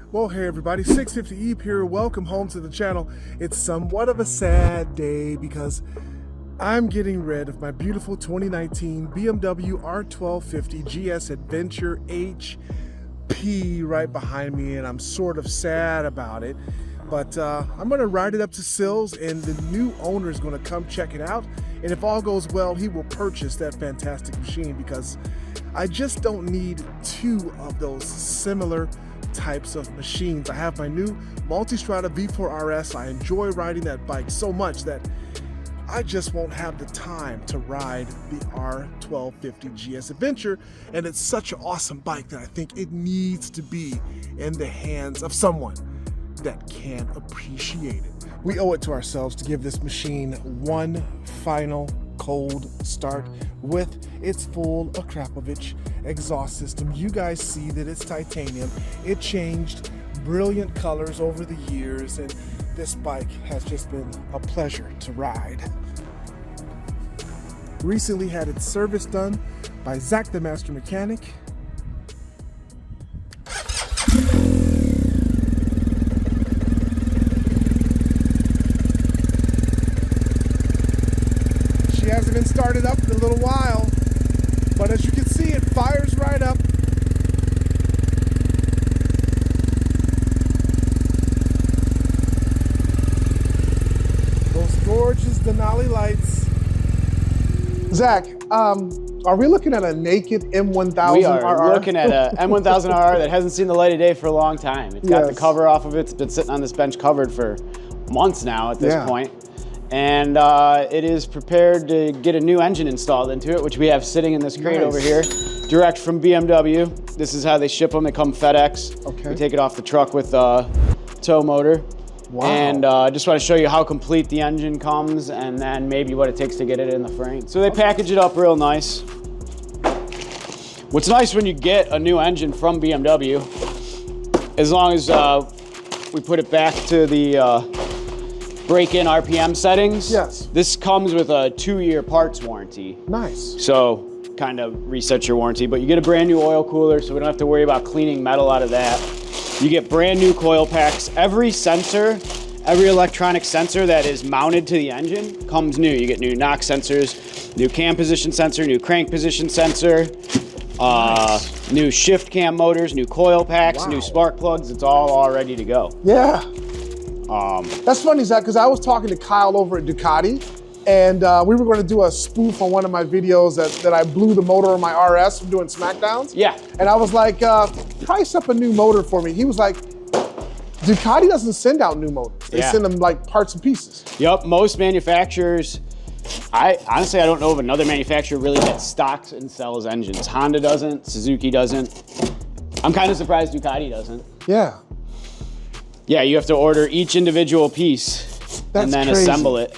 Well, hey everybody, 650 Eve here. Welcome home to the channel. It's somewhat of a sad day because I'm getting rid of my beautiful 2019 BMW R1250 GS Adventure HP right behind me, and I'm sort of sad about it. But I'm going to ride it up to Sills, and the new owner is going to come check it out. And if all goes well, he will purchase that fantastic machine because I just don't need two of those similar types of machines. I have my new Multistrada V4 RS. I enjoy riding that bike so much that I just won't have the time to ride the R1250 GS Adventure, and it's such an awesome bike that I think it needs to be in the hands of someone that can appreciate it. We owe it to ourselves to give this machine one final cold start with its full Akrapovic exhaust system. You guys see that it's titanium. It changed brilliant colors over the years, and this bike has just been a pleasure to ride. Recently had its service done by Zak the Master Mechanic. She hasn't been started up in a little while, but as you can see, it fires right up. Those gorgeous Denali lights. Zach, are we looking at a naked M1000RR? We are looking at a M1000RR that hasn't seen the light of day for a long time. It's got the cover off of it. It's been sitting on this bench covered for months now at this point. And it is prepared to get a new engine installed into it, which we have sitting in this crate over here, direct from BMW. This is how they ship them. They come FedEx. Okay. We take it off the truck with a tow motor. Wow. And I just want to show you how complete the engine comes and then maybe what it takes to get it in the frame. So they package it up real nice. What's nice when you get a new engine from BMW, as long as we put it back to the break-in RPM settings. Yes. This comes with a 2-year parts warranty. Nice. So kind of reset your warranty, but you get a brand new oil cooler, so we don't have to worry about cleaning metal out of that. You get brand new coil packs. Every sensor, every electronic sensor that is mounted to the engine comes new. You get new knock sensors, new cam position sensor, new crank position sensor, new shift cam motors, new coil packs, new spark plugs. It's all ready to go. Yeah. That's funny, Zach, because I was talking to Kyle over at Ducati, and we were going to do a spoof on one of my videos that I blew the motor on my RS from doing smackdowns. Yeah. And I was like, price up a new motor for me. He was like, Ducati doesn't send out new motors. They send them like parts and pieces. Yep, most manufacturers, honestly, I don't know of another manufacturer really that stocks and sells engines. Honda doesn't, Suzuki doesn't. I'm kind of surprised Ducati doesn't. Yeah. Yeah, you have to order each individual piece and then assemble it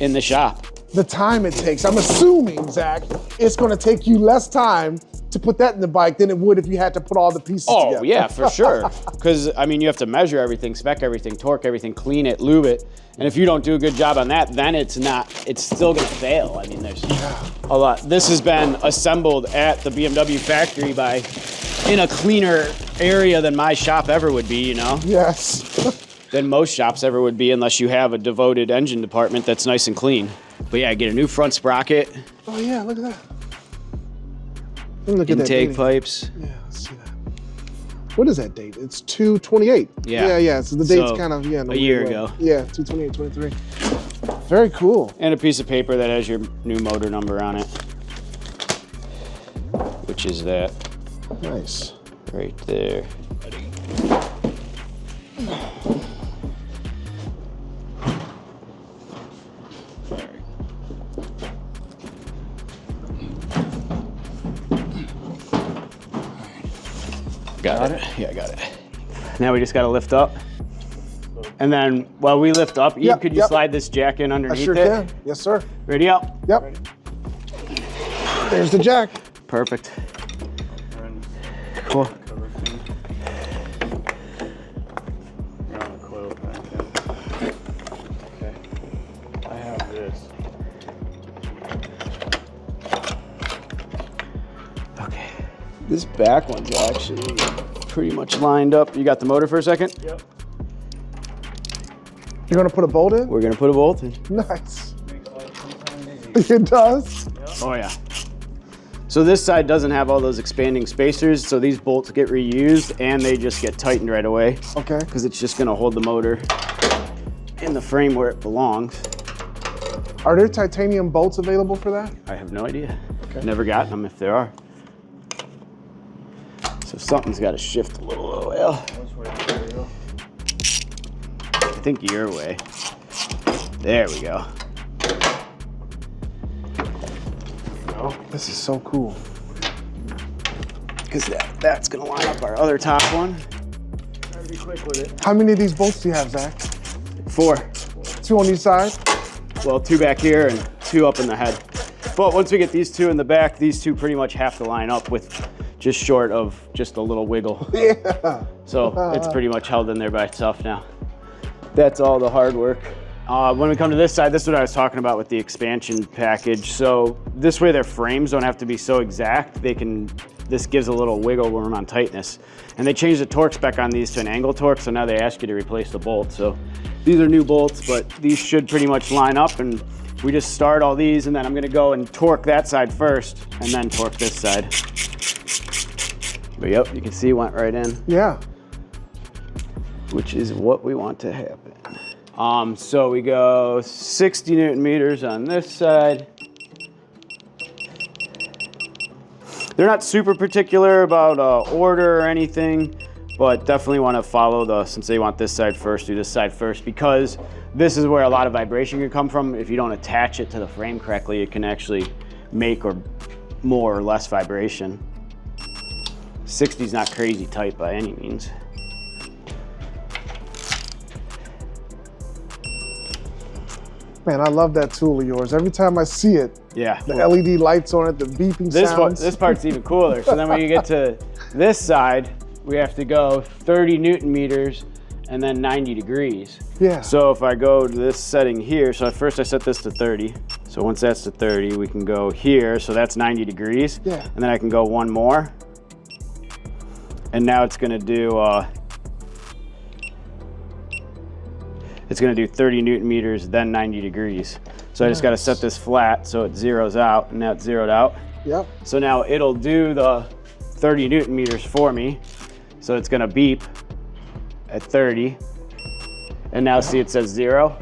in the shop. The time it takes, I'm assuming, Zach, it's gonna take you less time to put that in the bike than it would if you had to put all the pieces together. Oh yeah, for sure. Because I mean, you have to measure everything, spec everything, torque everything, clean it, lube it. And if you don't do a good job on that, then it's still gonna fail. I mean, there's a lot. This has been assembled at the BMW factory in a cleaner area than my shop ever would be, you know? Yes. Than most shops ever would be, unless you have a devoted engine department that's nice and clean. But yeah, get a new front sprocket. Oh yeah, look at that. Look at intake that pipes. Yeah, let's see that. What is that date? It's 2/28. Yeah. Yeah. So the date's kind of a year ago. Yeah, 2/28/23. Very cool. And a piece of paper that has your new motor number on it, which is that. Nice. Right there. Got it? Yeah, I got it. Now we just got to lift up. And then while we lift up, could you slide this jack in underneath it? I sure can. Yes, sir. Ready up? Yep. Ready. There's the jack. Perfect. Cool. Okay. I have this. Okay. This back one's actually pretty much lined up. You got the motor for a second? Yep. You're gonna put a bolt in? We're gonna put a bolt in. Nice. It does? Yep. Oh yeah. So this side doesn't have all those expanding spacers, so these bolts get reused and they just get tightened right away. Okay. Because it's just gonna hold the motor in the frame where it belongs. Are there titanium bolts available for that? I have no idea. Okay. Never gotten them if there are. So something's got to shift a little. Well, I think your way. There we go. This is so cool. Because that's going to line up our other top one. Try to be quick with it. How many of these bolts do you have, Zach? 4. 2 on each side? Well, 2 back here and 2 up in the head. But once we get these 2 in the back, these 2 pretty much have to line up with just short of just a little wiggle. Yeah. So it's pretty much held in there by itself now. That's all the hard work. When we come to this side, this is what I was talking about with the expansion package. So this way their frames don't have to be so exact. This gives a little wiggle room on tightness. And they changed the torque spec on these to an angle torque, so now they ask you to replace the bolt. So these are new bolts, but these should pretty much line up, and we just start all these, and then I'm gonna go and torque that side first, and then torque this side. But yep, you can see it went right in. Yeah. Which is what we want to happen. So we go 60 Newton meters on this side. They're not super particular about order or anything, but definitely want to follow since they want this side first, do this side first, because this is where a lot of vibration can come from. If you don't attach it to the frame correctly, it can actually make more or less vibration. 60 is not crazy tight by any means. Man, I love that tool of yours. Every time I see it, Yeah. the LED lights on it, the beeping sounds. This part's even cooler. So then when you get to this side, we have to go 30 Newton meters and then 90 degrees. Yeah. So if I go to this setting here, so first I set this to 30. So once that's to 30, we can go here. So that's 90 degrees. Yeah. And then I can go one more. And now it's gonna do, 30 Newton meters, then 90 degrees. So I just gotta set this flat so it zeroes out, and now it's zeroed out. Yep. So now it'll do the 30 Newton meters for me. So it's gonna beep at 30. And now see it says 0.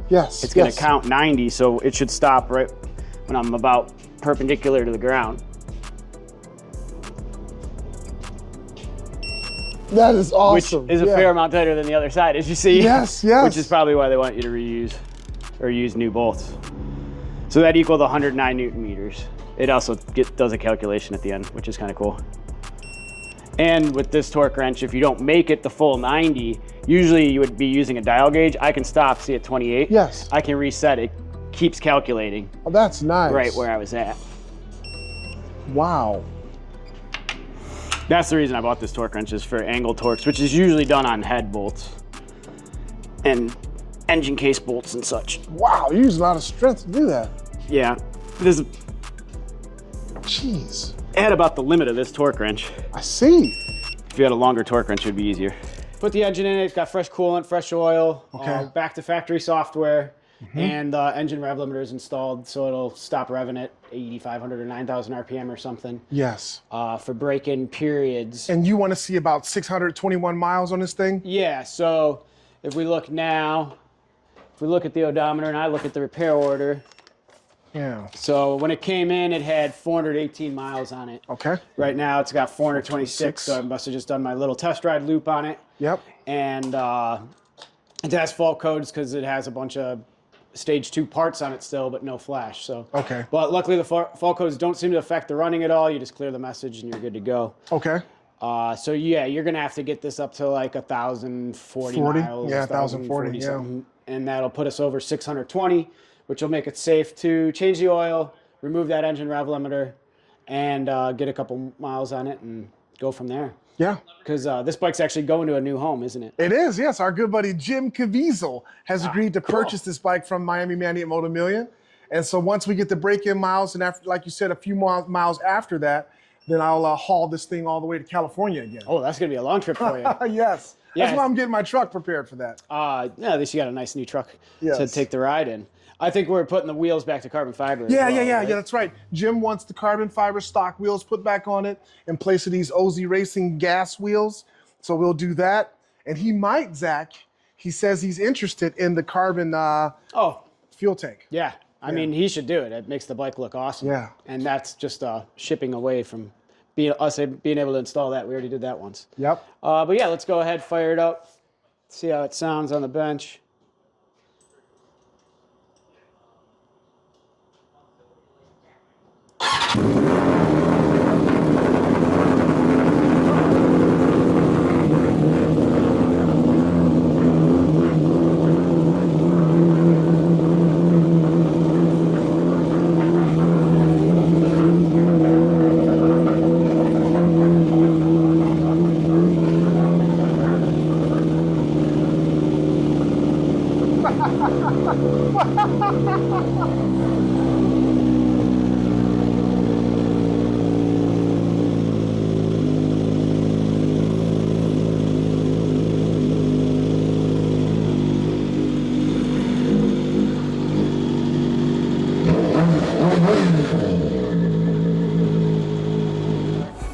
Yes. It's gonna count 90, so it should stop right when I'm about perpendicular to the ground. That is awesome. Which is a fair amount tighter than the other side, as you see. Yes, yes. Which is probably why they want you to reuse or use new bolts. So that equaled 109 Newton meters. It also does a calculation at the end, which is kind of cool. And with this torque wrench, if you don't make it the full 90, usually you would be using a dial gauge. I can stop, see at 28. Yes. I can reset it, keeps calculating Oh, that's nice. right where I was at. Wow. That's the reason I bought this torque wrench, is for angle torques, which is usually done on head bolts and engine case bolts and such. Wow, you use a lot of strength to do that. Yeah, this is Jeez. at about the limit of this torque wrench. I see. If you had a longer torque wrench, it would be easier. Put the engine in it, it's got fresh coolant, fresh oil, Okay. back to factory software, and engine rev limiter is installed, so it'll stop revving at 8,500 or 9,000 RPM or something. Yes. For break-in periods. And you want to see about 621 miles on this thing? Yeah, so if we look now, if we look at the odometer and I look at the repair order, Yeah. so when it came in, it had 418 miles on it. Okay. Right now, it's got 426, so I must have just done my little test ride loop on it. Yep. And it has fault codes because it has a bunch of stage 2 parts on it still, but no flash. So. Okay. But luckily, the fault codes don't seem to affect the running at all. You just clear the message and you're good to go. Okay. So yeah, you're gonna have to get this up to like 1,040 miles. Yeah, 1,040, yeah. something, and that'll put us over 620, which will make it safe to change the oil, remove that engine rev limiter, and get a couple miles on it and go from there. Yeah. Because this bike's actually going to a new home, isn't it? It is, yes. Our good buddy Jim Caviezel has agreed to purchase this bike from Miami Manny at Motomillion. And so once we get the break-in miles, and after, like you said, a few more miles after that, then I'll haul this thing all the way to California again. Oh, that's gonna be a long trip for you. Yes. Yeah. That's why I'm getting my truck prepared for that. Yeah, at least you got a nice new truck Yes. to take the ride in. I think we're putting the wheels back to carbon fiber. Yeah, as well, yeah, right? that's right. Jim wants the carbon fiber stock wheels put back on it in place of these OZ Racing gas wheels. So we'll do that. And he might, Zach, he says he's interested in the carbon fuel tank. Yeah. I mean, he should do it. It makes the bike look awesome. Yeah. And that's just shipping away from being able to install that. We already did that once. Yep. But yeah, let's go ahead, fire it up, see how it sounds on the bench.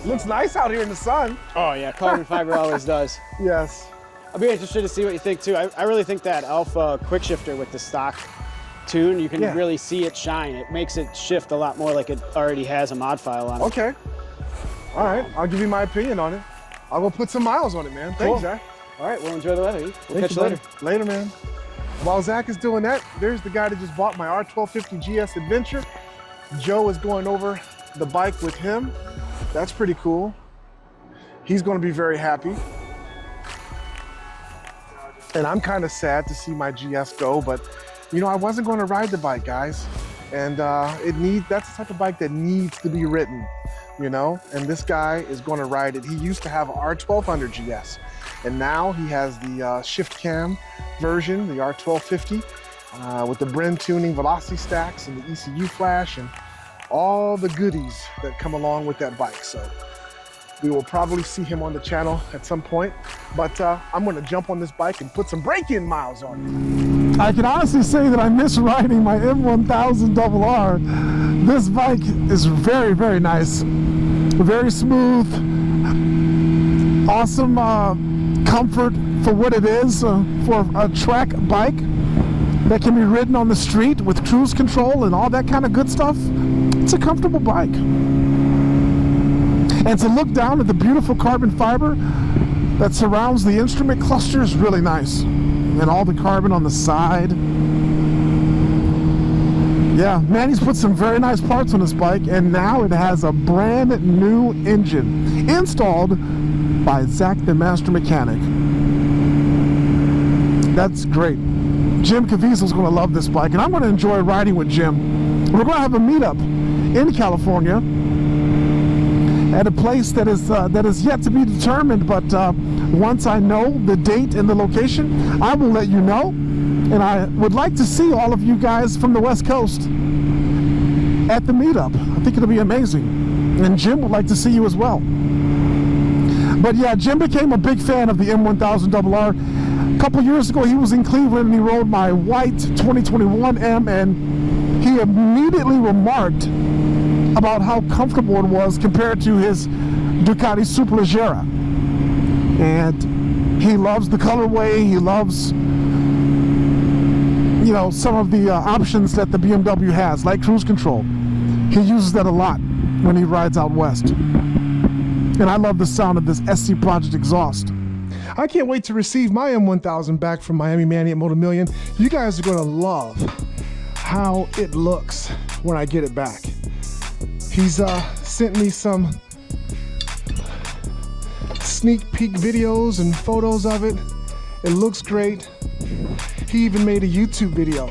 Looks nice out here in the sun. Oh yeah, carbon fiber always does. Yes. I'll be interested to see what you think too. I really think that Alpha quick shifter with the stock tune, you can really see it shine. It makes it shift a lot more like it already has a mod file on it. Okay. All right, I'll give you my opinion on it. I'll go put some miles on it, man. Cool. Thanks, Zach. All right, well, enjoy the weather. We'll catch you later. Later, man. While Zach is doing that, there's the guy that just bought my R1250 GS Adventure. Joe is going over the bike with him. That's pretty cool. He's going to be very happy. And I'm kind of sad to see my GS go, but you know, I wasn't going to ride the bike, guys. And that's the type of bike that needs to be ridden, you know? And this guy is going to ride it. He used to have an R1200 GS, and now he has the shift cam version, the R1250, with the Bren tuning, velocity stacks, and the ECU flash, and all the goodies that come along with that bike. So we will probably see him on the channel at some point, but I'm gonna jump on this bike and put some break-in miles on it. I can honestly say that I miss riding my M1000RR. This bike is very, very nice. Very smooth, awesome comfort for what it is, for a track bike that can be ridden on the street with cruise control and all that kind of good stuff. It's a comfortable bike. And to look down at the beautiful carbon fiber that surrounds the instrument cluster is really nice. And all the carbon on the side. Yeah, Manny's put some very nice parts on this bike, and now it has a brand new engine installed by Zak the Master Mechanic. That's great. Jim Caviezel's going to love this bike, and I'm going to enjoy riding with Jim. We're going to have a meetup in California at a place that is yet to be determined, but once I know the date and the location, I will let you know. And I would like to see all of you guys from the West Coast at the meetup. I think it'll be amazing. And Jim would like to see you as well. But yeah, Jim became a big fan of the M1000RR. A couple years ago, he was in Cleveland and he rode my white 2021 M, and he immediately remarked about how comfortable it was compared to his Ducati Superleggera. And he loves the colorway, he loves, you know, some of the options that the BMW has, like cruise control. He uses that a lot when he rides out west. And I love the sound of this SC Project exhaust. I can't wait to receive my M1000 back from Miami Manny at Motomillion. You guys are gonna love how it looks when I get it back. He's sent me some sneak peek videos and photos of it. It looks great. He even made a YouTube video.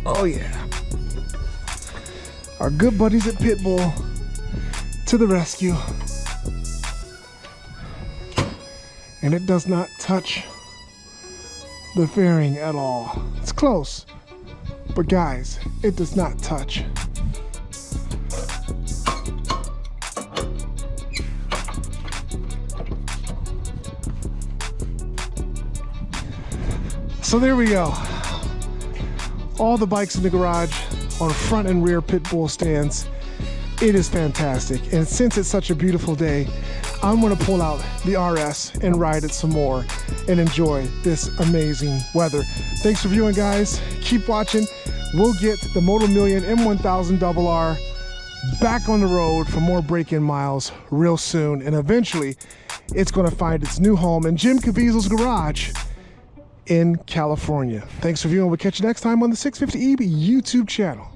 Oh yeah. Our good buddies at Pitbull to the rescue. And it does not touch the fairing at all. It's close, but guys, it does not touch. So there we go. All the bikes in the garage on front and rear pit bull stands. It is fantastic. And since it's such a beautiful day, I'm gonna pull out the RS and ride it some more and enjoy this amazing weather. Thanks for viewing, guys. Keep watching. We'll get the Motomillion M1000RR back on the road for more break-in miles real soon. And eventually, it's gonna find its new home in Jim Caviezel's garage in California. Thanks for viewing. We'll catch you next time on the 650E YouTube channel.